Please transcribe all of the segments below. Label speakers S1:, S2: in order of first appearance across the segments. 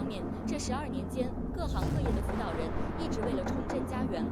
S1: 面，这12年间，各行各业的辅导人一直为了重振家园。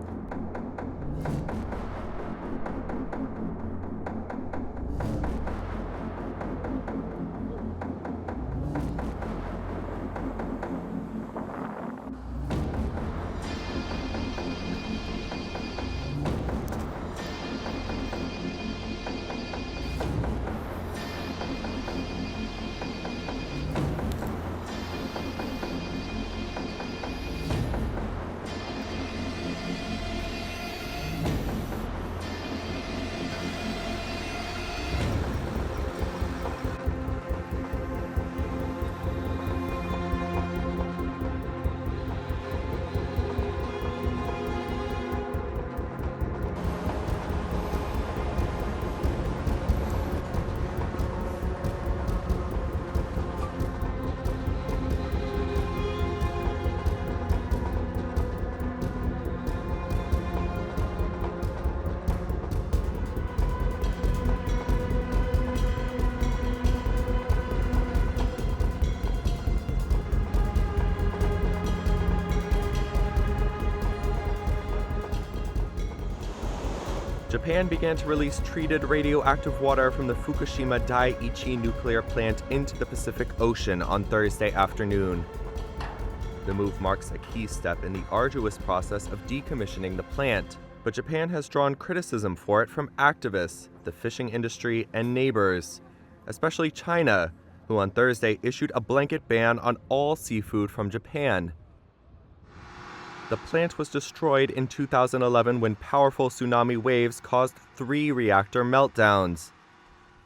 S2: Japan began to release treated radioactive water from the Fukushima Daiichi nuclear plant into the Pacific Ocean on Thursday afternoon. The move marks a key step in the arduous process of decommissioning the plant, but Japan has drawn criticism for it from activists, the fishing industry, and neighbors, especially China, who on Thursday issued a blanket ban on all seafood from Japan. The plant was destroyed in 2011 when powerful tsunami waves caused 3 reactor meltdowns.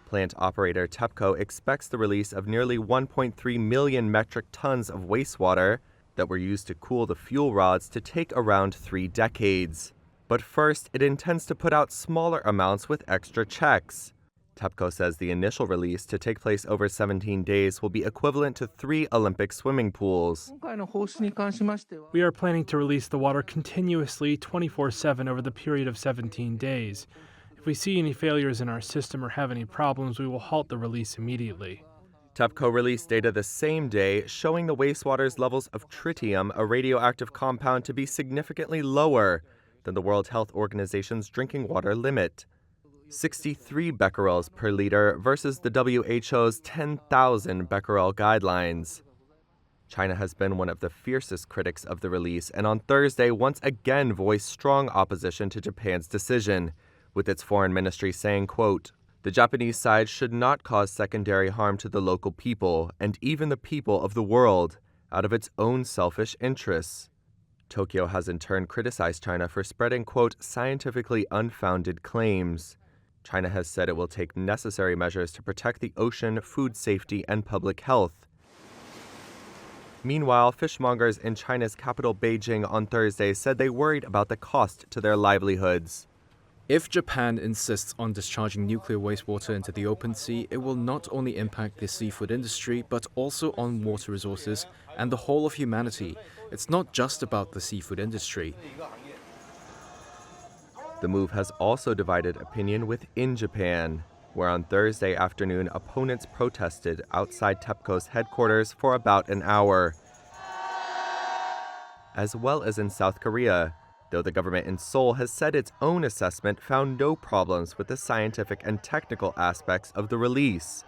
S2: Plant operator TEPCO expects the release of nearly 1.3 million metric tons of wastewater that were used to cool the fuel rods to take around 3 decades. But first, it intends to put out smaller amounts with extra checks. TEPCO says the initial release, to take place over 17 days, will be equivalent to 3 Olympic swimming pools.
S3: We are planning to release the water continuously 24/7 over the period of 17 days. If we see any failures in our system or have any problems, we will halt the release immediately.
S2: TEPCO released data the same day showing the wastewater's levels of tritium, a radioactive compound, to be significantly lower than the World Health Organization's drinking water limit. 63 becquerels per liter versus the WHO's 10,000 becquerel guidelines. China has been one of the fiercest critics of the release, and on Thursday once again voiced strong opposition to Japan's decision, with its foreign ministry saying, quote, "The Japanese side should not cause secondary harm to the local people, and even the people of the world, out of its own selfish interests." Tokyo has in turn criticized China for spreading, quote, "scientifically unfounded claims." China has said it will take necessary measures to protect the ocean, food safety, and public health. Meanwhile, fishmongers in China's capital Beijing on Thursday said they worried about the cost to their livelihoods.
S4: If Japan insists on discharging nuclear wastewater into the open sea, it will not only impact the seafood industry, but also on water resources and the whole of humanity. It's not just about the seafood industry.
S2: The move has also divided opinion within Japan, where on Thursday afternoon opponents protested outside TEPCO's headquarters for about an hour, as well as in South Korea, though the government in Seoul has said its own assessment found no problems with the scientific and technical aspects of the release.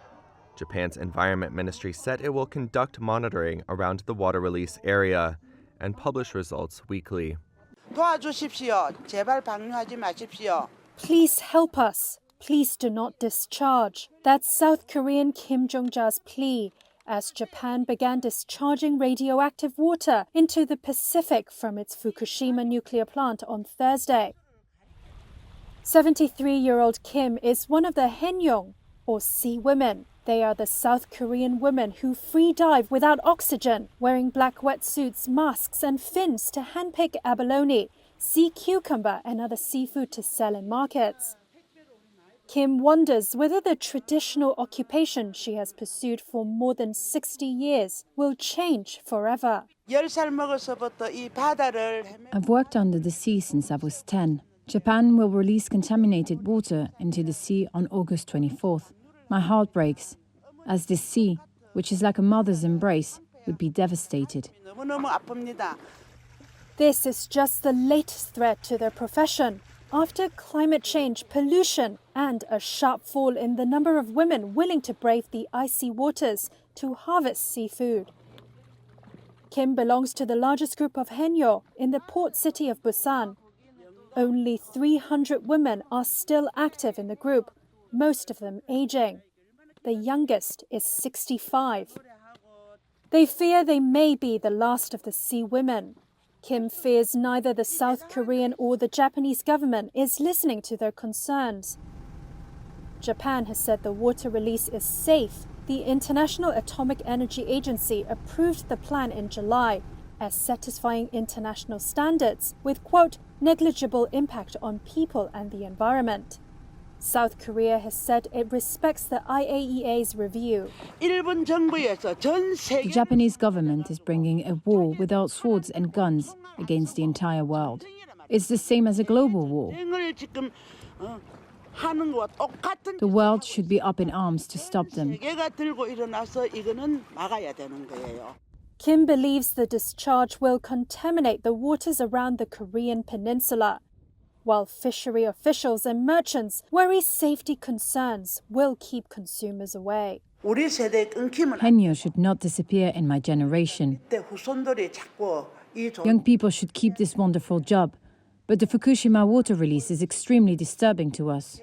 S2: Japan's Environment Ministry said it will conduct monitoring around the water release area and publish results weekly.
S5: Please help us. Please do not discharge. That's South Korean Kim Jong-ja's plea as Japan began discharging radioactive water into the Pacific from its Fukushima nuclear plant on Thursday. 73-year-old Kim is one of the Haenyong, or sea women. They are the South Korean women who free dive without oxygen, wearing black wetsuits, masks and fins to handpick abalone, sea cucumber and other seafood to sell in markets. Kim wonders whether the traditional occupation she has pursued for more than 60 years will change forever.
S6: I've worked under the sea since I was 10. Japan will release contaminated water into the sea on August 24th. My heart breaks, as this sea, which is like a mother's embrace, would be devastated.
S5: This is just the latest threat to their profession. After climate change, pollution, and a sharp fall in the number of women willing to brave the icy waters to harvest seafood. Kim belongs to the largest group of Haenyeo in the port city of Busan. Only 300 women are still active in the group, most of them aging. The youngest is 65. They fear they may be the last of the sea women. Kim fears neither the South Korean or the Japanese government is listening to their concerns. Japan has said the water release is safe. The International Atomic Energy Agency approved the plan in July as satisfying international standards with, quote, negligible impact on people and the environment. South Korea has said it respects the IAEA's review.
S6: The Japanese government is bringing a war without swords and guns against the entire world. It's the same as a global war. The world should be up in arms to stop them.
S5: Kim believes the discharge will contaminate the waters around the Korean peninsula, while fishery officials and merchants worry safety concerns will keep consumers away.
S6: Haenyeo should not disappear in my generation. Young people should keep this wonderful job, but the Fukushima water release is extremely disturbing to us.